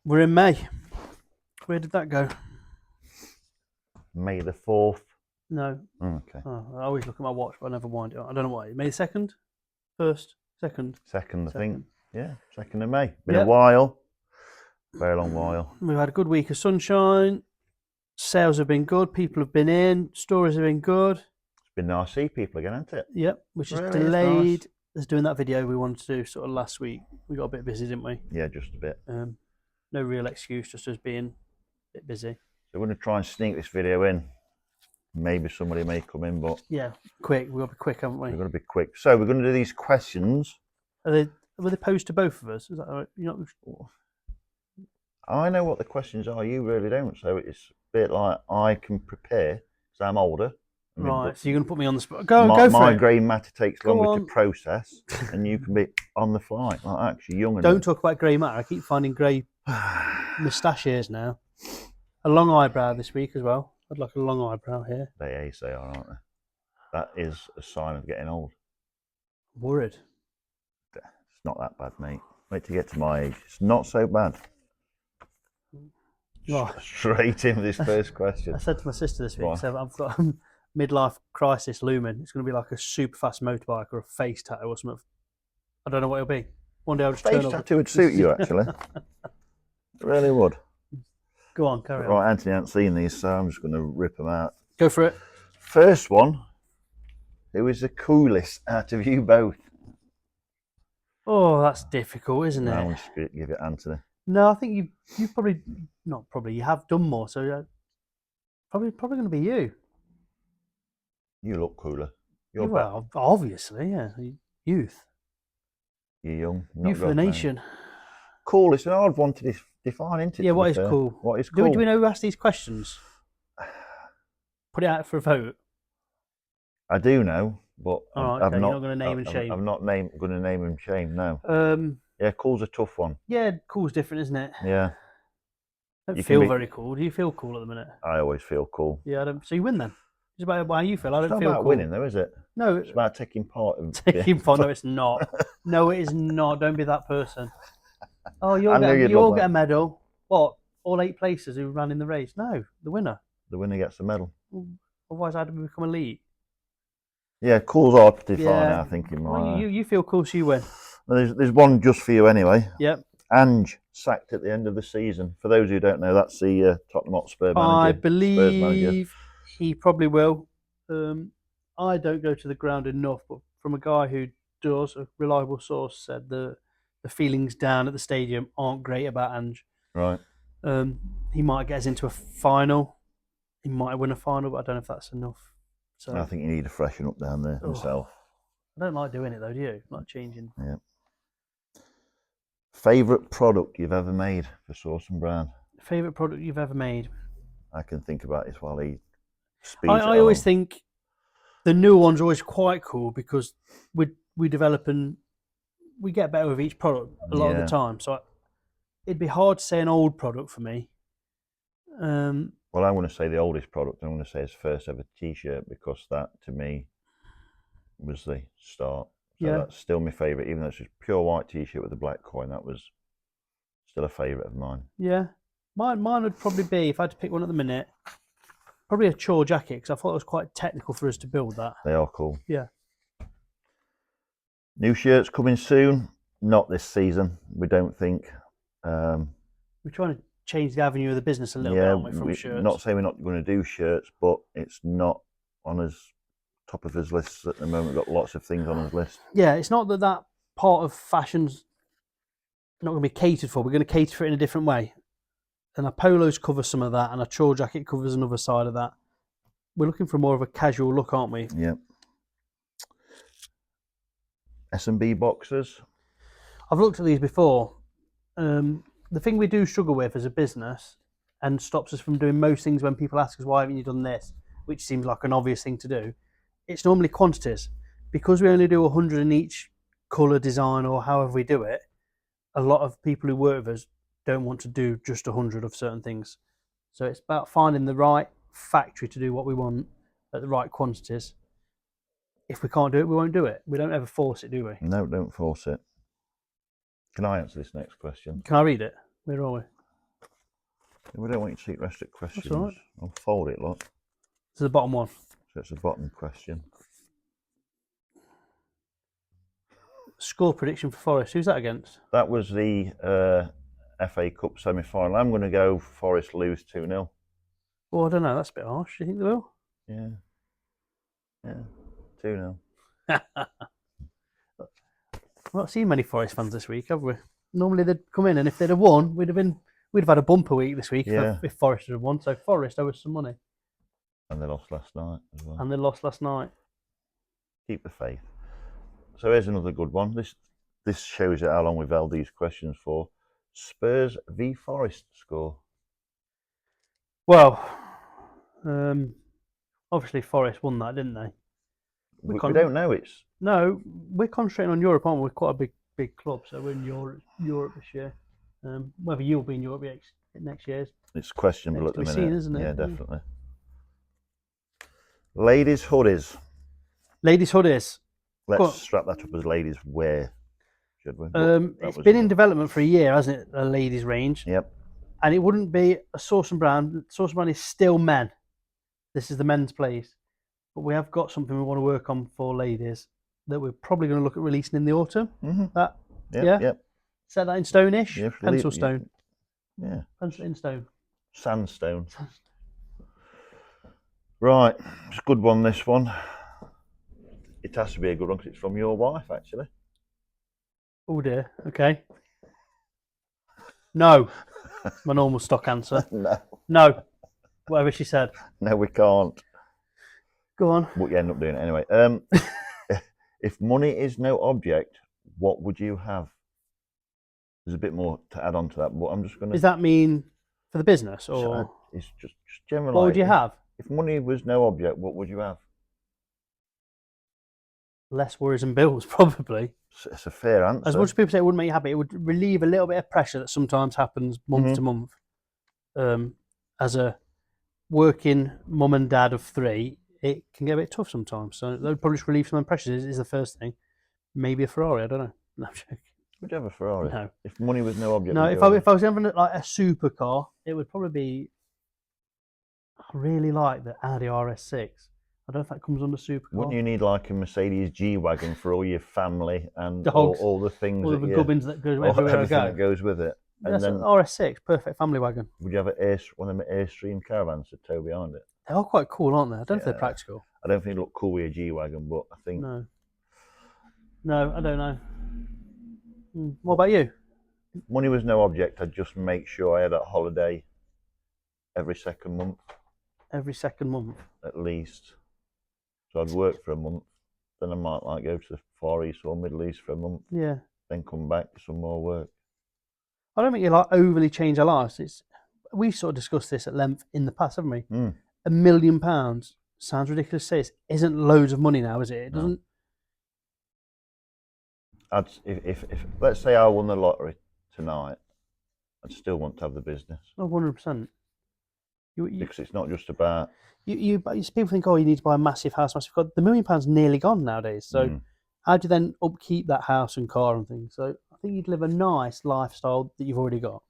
We're in May. Where did that go? May the 4th. No. Okay. Oh, I always look at my watch, but I never wind it up. I don't know why. May 2nd? 1st? 2nd? 2nd, I think. Yeah, 2nd of May. Been Yep. a while. Very long while. We've had a good week of sunshine. Sales have been good. People have been in. Stories have been good. It's been nice to see people again, hasn't it? Yep, which is Really, delayed. it's nice. As doing that video we wanted to do sort of last week. We got a bit busy, didn't we? Yeah, just a bit. No real excuse, just us being a bit busy. So we're going to try and sneak this video in. Maybe somebody may come in, but yeah, quick. We've got to be quick, haven't we? We're going to be quick. So we're going to do these questions. Were they posed to both of us? Is that right? I know what the questions are. You really don't. So it's a bit like I can prepare because I'm older. Right. So you're going to put me on the spot. Go for my it. grey matter takes longer to process, and you can be on the fly. Like actually, young. Don't talk about grey matter. I keep finding grey moustache hairs now. A long eyebrow this week as well. I'd like a long eyebrow here. They are, aren't they? That is a sign of getting old. Worried. It's not that bad, mate. Wait to get to my age. It's not so bad. Oh. Straight in with this first question. I said to my sister this week, so I've got a midlife crisis looming. It's going to be like a super fast motorbike or a face tattoo or something. I don't know what it'll be. One day I'll just turn up. Face tattoo would suit you, actually. It really would. Go on, carry on. Right, Anthony hasn't seen these, so I'm just going to rip them out. Go for it. First one. Who is the coolest out of you both? Oh, that's difficult, isn't it? I'm just going to give it Anthony. No, I think you probably, not probably, you have done more, so probably going to be you. You look cooler. Well, obviously, yeah. Youth. You're young. Youth for the nation. Cool, it's an hard one to define, isn't it? Yeah, what is cool? What is cool? Do we know who asked these questions? Put it out for a vote. I do know, but I'm not. You're not going to name and shame. I'm not going to name and shame. No. Yeah, cool's a tough one. Yeah, cool's different, isn't it? Yeah. Don't feel very cool. Do you feel cool at the minute? I always feel cool. Yeah, I don't. So you win then. It's about how you feel. I don't feel cool. It's not about winning, though, is it? No. It's about taking part. Taking part? No, it's not. No, it is not. Don't be that person. Oh, you'll get a medal. What? All 8 places who ran in the race? No, the winner. The winner gets the medal. Otherwise, I'd become elite. Yeah, cool's hard to define. I think in my. Well, you feel cool, so you win. Well, there's one just for you anyway. Yep. Ange sacked at the end of the season. For those who don't know, that's the Tottenham Hotspur manager. I believe he probably will. I don't go to the ground enough, but from a guy who does, a reliable source said the feelings down at the stadium aren't great about Ange. Right. He might get us into a final. He might win a final, but I don't know if that's enough. So I think you need to freshen up down there himself. I don't like doing it though, do you? Like changing. Yeah. Favourite product you've ever made for Sauce and Brown? Favourite product you've ever made? I can think about this while he speaks. I always think the new one's always quite cool because we develop and we get better with each product a lot of the time. So it'd be hard to say an old product for me. Well, I want to say the oldest product. I want to say his first ever T-shirt because that to me was the start. So that's still my favourite, even though it's just pure white T-shirt with a black coin. That was still a favourite of mine. Yeah, mine would probably be, if I had to pick one at the minute, probably a chore jacket because I thought it was quite technical for us to build that. They are cool. Yeah. New shirts coming soon. Not this season, we don't think. We're trying to change the avenue of the business a little bit, aren't we, from shirts? Not saying we're not going to do shirts, but it's not on his top of his list at the moment. We've got lots of things on his list. Yeah, it's not that part of fashion's not going to be catered for. We're going to cater for it in a different way. And our polos cover some of that, and our chore jacket covers another side of that. We're looking for more of a casual look, aren't we? Yep. S&B boxers. I've looked at these before. The thing we do struggle with as a business and stops us from doing most things when people ask us, why haven't you done this? Which seems like an obvious thing to do. It's normally quantities. Because we only do 100 in each colour, design, or however we do it, a lot of people who work with us don't want to do just 100 of certain things. So it's about finding the right factory to do what we want at the right quantities. If we can't do it, we won't do it. We don't ever force it, do we? No, don't force it. Can I answer this next question? Can I read it? Where are we? We don't want you to see restrict questions. all right. I'll fold it, look. This is the bottom one. So it's a bottom question. Score prediction for Forest. Who's that against? That was the FA Cup semi-final. I'm going to go Forest lose 2-0. Oh, I don't know. That's a bit harsh. Do you think they will? Yeah. Yeah. 2-0. We've not seen many Forest fans this week, have we? Normally they'd come in, and if they'd have won, we'd have had a bumper week this week if Forest had won. So Forest owe us some money. And they lost last night as well. And they lost last night. Keep the faith. So here's another good one. This shows you how long we've held these questions for. Spurs v Forest score. Well, obviously Forest won that, didn't they? We don't know. No, we're concentrating on Europe, aren't we? We're quite a big club, so we're in Europe this year. Whether you'll be in Europe next year, it's questionable at the minute, isn't it? Yeah, definitely. Ladies' hoodies. Ladies' hoodies. Let's strap that up as ladies' wear, should we? It's been in development for a year, hasn't it? A ladies' range. Yep. And it wouldn't be a Sauce and Brand. Sauce and Brand is still men. This is the men's place. But we have got something we want to work on for ladies that we're probably going to look at releasing in the autumn. Mm-hmm. Yep. Set that in stone-ish? Yeah, Pencil stone? Yeah. Pencil in stone. Sandstone. Right. It's a good one, this one. It has to be a good one because it's from your wife, actually. Oh dear. Okay. No. My normal stock answer. No. Whatever she said. No, we can't. Go on. But you end up doing it anyway. If money is no object, what would you have? There's a bit more to add on to that, but I'm just going to... Does that mean for the business, or...? It's just general. What would you have? If money was no object, what would you have? Less worries and bills, probably. It's a fair answer. As much as people say it wouldn't make you happy, it would relieve a little bit of pressure that sometimes happens month to month. As a working mum and dad of 3, it can get a bit tough sometimes. So that would probably just relieve some of the pressure is the first thing. Maybe a Ferrari, I don't know. No, I'm joking. Would you have a Ferrari? No. If money was no object? No, if I was having like a supercar, it would probably be... I really like the Audi RS6. I don't know if that comes under supercar. Wouldn't you need like a Mercedes G-Wagon for all your family and dogs, all the things, all the gubbins that go everywhere I go? That goes with it. And That's then an RS6, perfect family wagon. Would you have one of them Airstream caravans to tow behind it? They are quite cool, aren't they? I don't know if they're practical. I don't think they look cool with a G-Wagon, but I think... No, I don't know. What about you? If money was no object, I'd just make sure I had a holiday every second month. Every second month? At least. So I'd work for a month, then I might like go to the Far East or Middle East for a month. Yeah. Then come back for some more work. I don't think you like overly change our lives. We've sort of discussed this at length in the past, haven't we? £1 million sounds ridiculous to say. It isn't loads of money now, is it? It doesn't. If let's say I won the lottery tonight, I'd still want to have the business. Oh, 100%. Because it's not just about... people think, oh, you need to buy a massive house, massive car. The £1 million's nearly gone nowadays. So how do you then upkeep that house and car and things? So I think you'd live a nice lifestyle that you've already got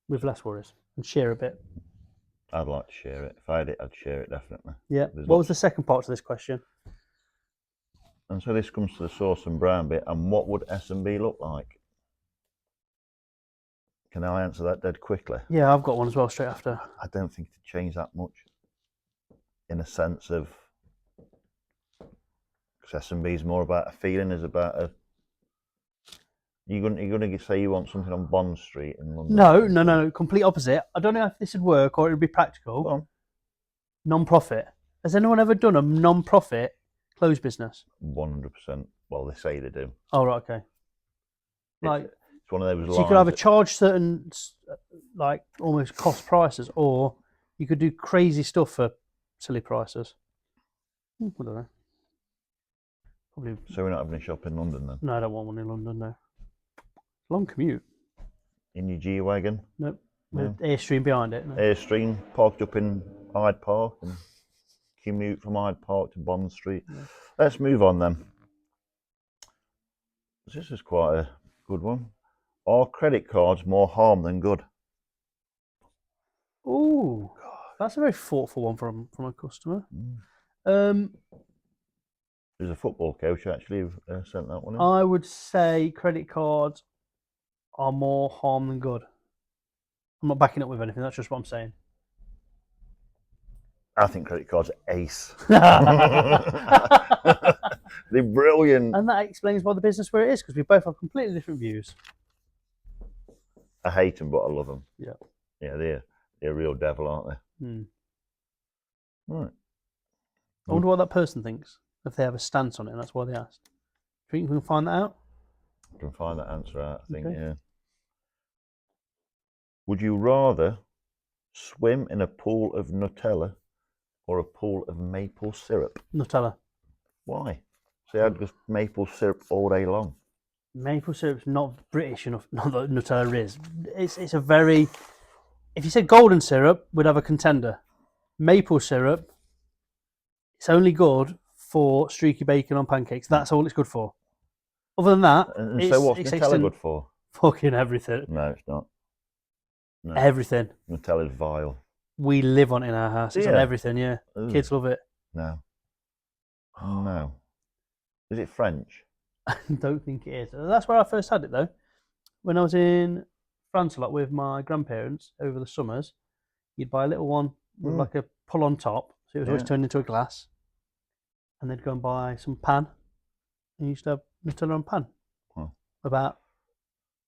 with less worries and share a bit. I'd like to share it. If I had it, I'd share it, definitely. Yeah. What was the second part to this question? And so this comes to the Sauce and Brown bit. And what would S&B look like? Can I answer that dead quickly? Yeah, I've got one as well straight after. I don't think it'd change that much. In a sense of... Because S&B is more about a feeling, is about a... You're going to say you want something on Bond Street in London? No, complete opposite. I don't know if this would work or it would be practical. Non-profit. Has anyone ever done a non-profit clothes business? 100%. Well, they say they do. Oh, right, okay. It's one of those lines. So you could either charge certain, like, almost cost prices, or you could do crazy stuff for silly prices. I don't know. Probably. So we're not having a shop in London then? No, I don't want one in London, no. Long commute. In your G-Wagon? Nope. With Airstream behind it. No. Airstream, parked up in Hyde Park and commute from Hyde Park to Bond Street. Yeah. Let's move on then. This is quite a Good one. Are credit cards more harm than good? Oh, that's a very thoughtful one from a customer. There's a football coach actually who sent that one in. I would say credit cards are more harm than good. I'm not backing up with anything. That's just what I'm saying. I think credit cards are ace. And They're brilliant. that explains why the business where it is, because we both have completely different views. I hate them, but I love them. Yeah. Yeah, they're a real devil, aren't they? Hmm. Right. I wonder what that person thinks, if they have a stance on it, and that's why they asked. Do you think we can find that out? I can find that answer out, I think, Okay. yeah. Would you rather swim in a pool of Nutella or a pool of maple syrup? Nutella. Why? See, I'd just maple syrup all day long. Maple syrup's not British enough. Not that Nutella is. It's a very. If you said golden syrup, we'd have a contender. Maple syrup, it's only good for streaky bacon on pancakes. That's all it's good for. Other than that, And so what's Nutella good for? Fucking everything. No, it's not. No. Everything. Nutella's vile. We live on it in our house. It's on everything, yeah. Ooh. Kids love it. No. No. Is it French? I don't think it is. That's where I first had it though. When I was in France a lot with my grandparents over the summers, you'd buy a little one with like a pull on top, so it was always turned into a glass. And they'd go and buy some pan, and you used to have Nutella on pan. Huh. About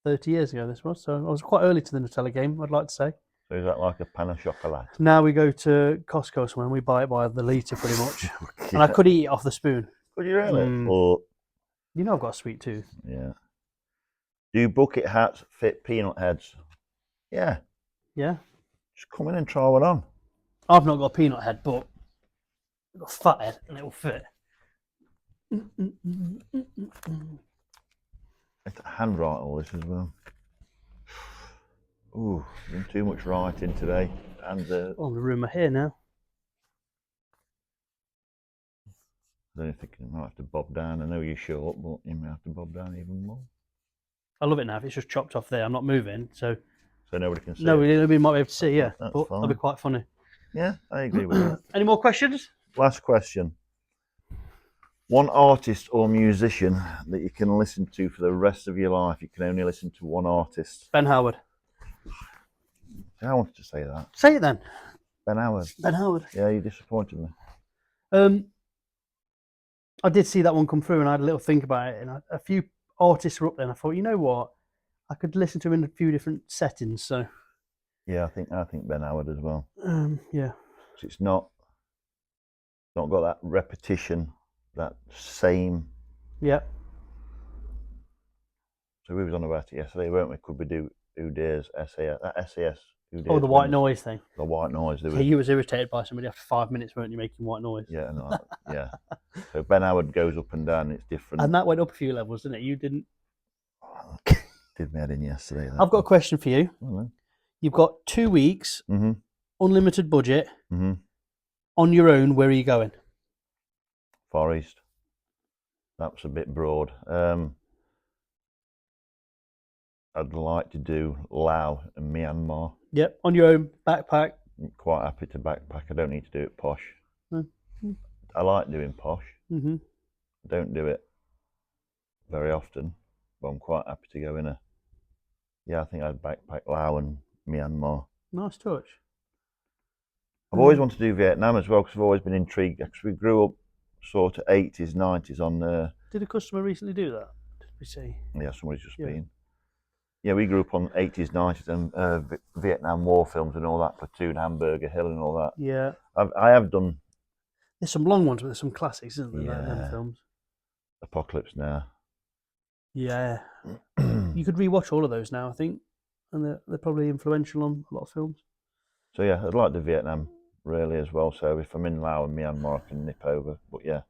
30 years ago this was, so I was quite early to the Nutella game, I'd like to say. So is that like a pan of chocolate? Now we go to Costco somewhere and we buy it by the litre pretty much. Yeah. And I could eat it off the spoon. Could you really? Or, you know I've got a sweet tooth. Yeah. Do bucket hats fit peanut heads? Yeah. Yeah. Just come in and try one on. I've not got a peanut head, but I've got a fat head and it'll fit. It's handwrite all this as well. Ooh, been too much writing today. And Oh, the rumour here now. I don't think you might have to bob down. I know you're short, but you may have to bob down even more. I love it now. If it's just chopped off there, I'm not moving, so nobody can see. Nobody might be able to see, yeah. That's but fine. that'll be quite funny. Yeah, I agree with that. Any more questions? Last question. One artist or musician that you can listen to for the rest of your life. You can only listen to one artist. Ben Howard. I wanted to say that. Say it then. Ben Howard. Ben Howard. Yeah, you disappointed me. I did see that one come through and I had a little think about it, and a few artists were up there and I thought, you know what, I could listen to him in a few different settings, so yeah, I think Ben Howard as well. Yeah, it's not got that repetition, that same. Yeah. So we was on about it yesterday, weren't we? Could we do Uday's SAS? That SAS. Oh, the white noise thing. The white noise. Yeah, you was irritated by somebody after 5 minutes, weren't you, making white noise? Yeah, no, yeah. So Ben Howard goes up and down. It's different. And that went up a few levels, didn't it? You didn't. Did me head in yesterday. I've got a question for you. Oh, You've got 2 weeks, unlimited budget, on your own. Where are you going? Far East. That's a bit broad. I'd like to do Laos and Myanmar. Yep, on your own, backpack. I'm quite happy to backpack. I don't need to do it posh. I like doing posh. I don't do it very often, but I'm quite happy to go in a. Yeah, I think I'd backpack Laos and Myanmar. Nice touch. I've always wanted to do Vietnam as well because I've always been intrigued. Because we grew up sort of 80s, 90s on. Did a customer recently do that? Did we see? Yeah, somebody's just been. Yeah, we grew up on 80s, 90s and Vietnam War films and all that, Platoon, Hamburger Hill and all that. Yeah. I have done. There's some long ones, but there's some classics, isn't there? Yeah. Them films. Apocalypse Now. Yeah. You could rewatch all of those now, I think, and they're probably influential on a lot of films. So yeah, I'd like to Vietnam really as well. So if I'm in Laos and Myanmar, I can nip over. But yeah,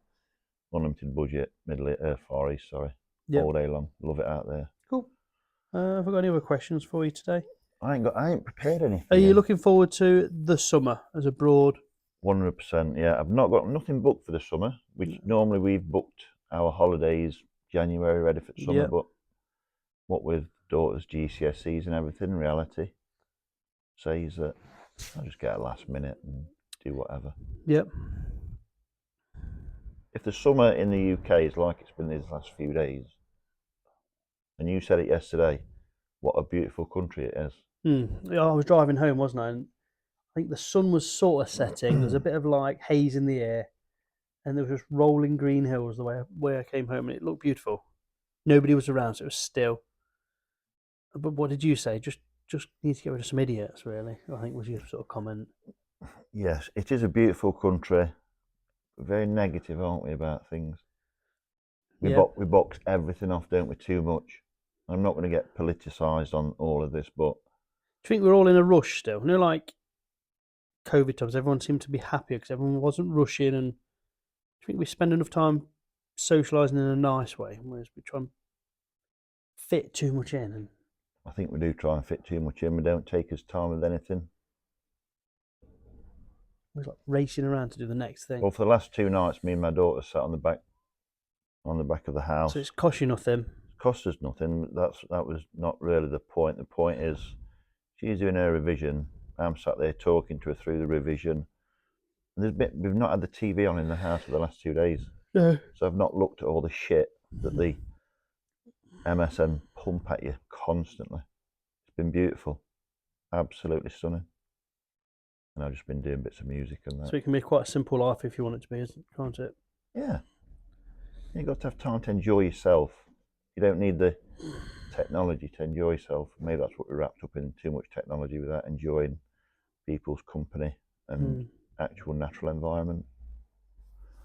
unlimited budget, Far East, sorry, all day long. Love it out there. Cool. Have I got any other questions for you today? I ain't prepared anything. Are you looking forward to the summer as a broad? 100%. Yeah, I've not got nothing booked for the summer. Which normally we've booked our holidays January ready for summer, but what with daughter's GCSEs and everything, reality says that I'll just get a last minute and do whatever. Yep. If the summer in the UK is like it's been these last few days, and you said it yesterday, what a beautiful country it is. Yeah, I was driving home, wasn't I? And I think the sun was sort of setting. There's a bit of like haze in the air, and there was just rolling green hills the way I came home, and it looked beautiful. Nobody was around, so it was still. But what did you say? Just need to get rid of some idiots, really. I think was your sort of comment. Yes, it is a beautiful country. We're very negative, aren't we, about things? We box everything off, don't we, too much? I'm not going to get politicised on all of this, but... Do you think we're all in a rush still? You know, like COVID times, everyone seemed to be happier because everyone wasn't rushing. And do you think we spend enough time socialising in a nice way, whereas we try and fit too much in? And I think we do try and fit too much in. We don't take as time with anything. we're like racing around to do the next thing. Well, for the last 2 nights, me and my daughter sat on the back of the house. So it's cost you nothing. It cost us nothing. That was not really the point. The point is, she's doing her revision. I'm sat there talking to her through the revision. And we've not had the TV on in the house for the last 2 days. No. So I've not looked at all the shit that the MSN pump at you constantly. It's been beautiful. Absolutely stunning. And I've just been doing bits of music and that. So it can be quite a simple life if you want it to be, can't it? Yeah. You've got to have time to enjoy yourself. You don't need the technology to enjoy yourself. Maybe that's what we're wrapped up in, too much technology without enjoying people's company and actual natural environment.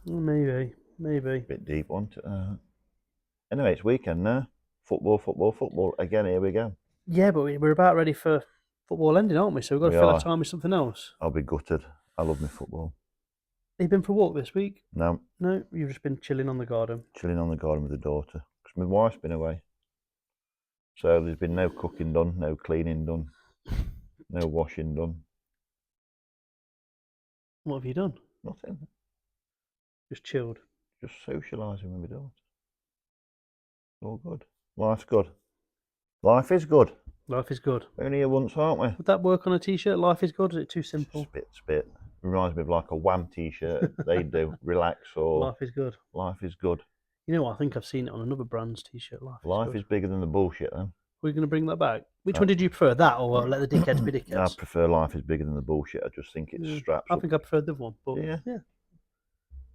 Maybe. A bit deep, wasn't it? Anyway, it's weekend now. Football. Again, here we go. Yeah, but we're about ready for football ending, aren't we? So we've got to fill our time with something else. I'll be gutted. I love my football. Have you been for a walk this week? No. No, you've just been chilling on the garden. Chilling on the garden with the daughter. Because my wife's been away. So there's been no cooking done, no cleaning done, no washing done. What have you done? Nothing. Just chilled. Just socialising with my daughter. All good. Life's good. Life is good. Life is good. We're only here once, aren't we? Would that work on a t-shirt? Life is good? Is it too simple? Spit. Reminds me of like a Wham t-shirt. They do. Relax or... Life is good. Life is good. You know what? I think I've seen it on another brand's t-shirt. Life is bigger than the bullshit, then. We're going to bring that back. Which one did you prefer? That or let the dickheads be dickheads? I prefer Life is bigger than the bullshit. I just think it straps I think I preferred the other one. But yeah. Yeah.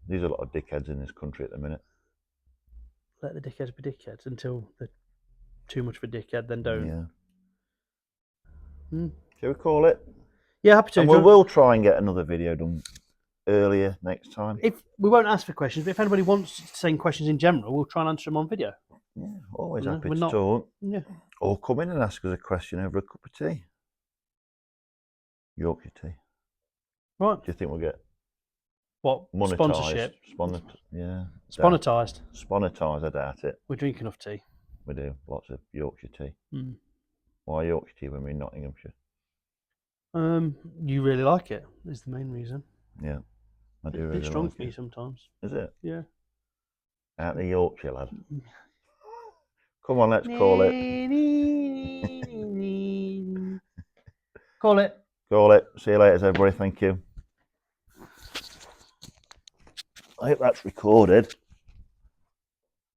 There's a lot of dickheads in this country at the minute. Let the dickheads be dickheads until they're too much of a dickhead, then don't. Yeah. Shall we call it? Yeah, happy to. And we will try and get another video done earlier next time. If we won't ask for questions, but if anybody wants to send questions in general, we'll try and answer them on video. Yeah, always happy to talk. Yeah. Or come in and ask us a question over a cup of tea. Yorkshire tea. Right. Do you think we'll get what monetized? Sponsorship? Yeah. Sponetized. Sponetized, I doubt it. We drink enough tea. We do. Lots of Yorkshire tea. Why Yorkshire tea when we're in Nottinghamshire? You really like it, is the main reason. Yeah. I do really like it. It's strong for me sometimes. Is it? Yeah. Out the Yorkshire, lad. Come on, let's call it. Call it. Call it. See you later, everybody. Thank you. I hope that's recorded.